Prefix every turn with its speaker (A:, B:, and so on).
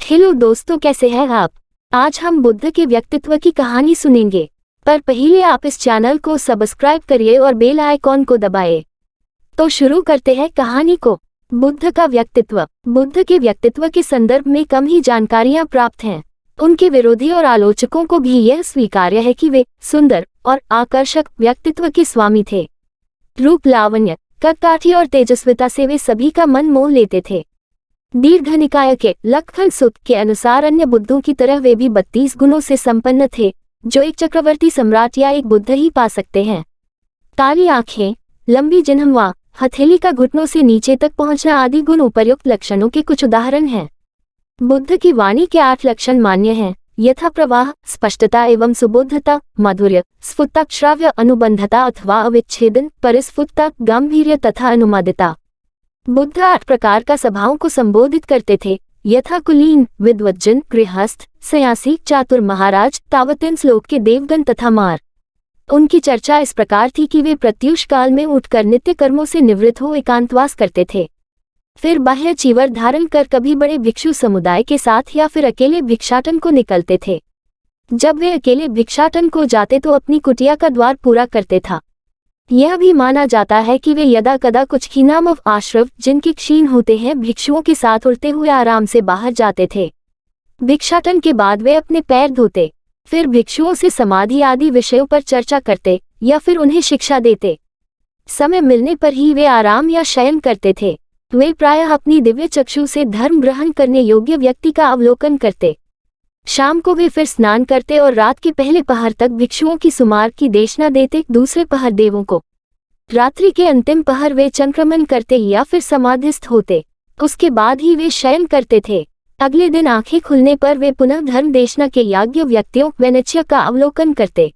A: Hello दोस्तों, कैसे हैं आप। आज हम बुद्ध के व्यक्तित्व की कहानी सुनेंगे, पर पहले आप इस चैनल को सब्सक्राइब करिए और बेल आइकॉन को दबाएं। तो शुरू करते हैं कहानी को। बुद्ध का व्यक्तित्व। बुद्ध के व्यक्तित्व के संदर्भ में कम ही जानकारियां प्राप्त हैं। उनके विरोधी और आलोचकों को भी यह स्वीकार्य है कि वे सुंदर और आकर्षक व्यक्तित्व के स्वामी थे। रूप लावण्य, कदकाठी और तेजस्विता से वे सभी का मन मोह लेते थे। दीर्घ निकाय के लक्ष्मण सुत के अनुसार अन्य बुद्धों की तरह वे भी 32 गुणों से संपन्न थे, जो एक चक्रवर्ती सम्राट या एक बुद्ध ही पा सकते हैं। काली आंखें, लंबी जिह्वा, हथेली का घुटनों से नीचे तक पहुंचना आदि गुण उपर्युक्त लक्षणों के कुछ उदाहरण हैं। बुद्ध की वाणी के 8 लक्षण मान्य हैं: यथा प्रवाह, स्पष्टता एवं सुबोधता, माधुर्य, स्फुटता, श्राव्य, अनुबंधता अथवा अविच्छेदन, परिस्फुटता, गांभीर्य तथा अनुमादिता। बुद्ध 8 प्रकार का सभाओं को संबोधित करते थे, यथा कुलीन, विद्वज्जन, गृहस्थ, सन्यासी, चातुर, महाराज, तावतिन श्लोक के देवगण तथा मार। उनकी चर्चा इस प्रकार थी कि वे प्रत्यूष काल में उठकर नित्य कर्मों से निवृत्त हो एकांतवास करते थे। फिर बाह्य चीवर धारण कर कभी बड़े भिक्षु समुदाय के साथ या फिर अकेले भिक्षाटन को निकलते थे। जब वे अकेले भिक्षाटन को जाते तो अपनी कुटिया का द्वार पूरा करते था। यह भी माना जाता है कि वे यदा कदा कुछ खीनाम आश्रव जिनके क्षीण होते हैं भिक्षुओं के साथ उड़ते हुए आराम से बाहर जाते थे। भिक्षाटन के बाद वे अपने पैर धोते, फिर भिक्षुओं से समाधि आदि विषयों पर चर्चा करते या फिर उन्हें शिक्षा देते। समय मिलने पर ही वे आराम या शयन करते थे। वे प्रायः अपनी दिव्य चक्षु से धर्म ग्रहण करने योग्य व्यक्ति का अवलोकन करते। शाम को वे फिर स्नान करते और रात के पहले पहर तक भिक्षुओं की सुमार की देशना देते, दूसरे पहर देवों को। रात्रि के अंतिम पहर वे चंक्रमण करते या फिर समाधिस्थ होते। उसके बाद ही वे शयन करते थे। अगले दिन आंखें खुलने पर वे पुनः धर्म देशना के योग्य व्यक्तियों वेनिच्य का अवलोकन करते।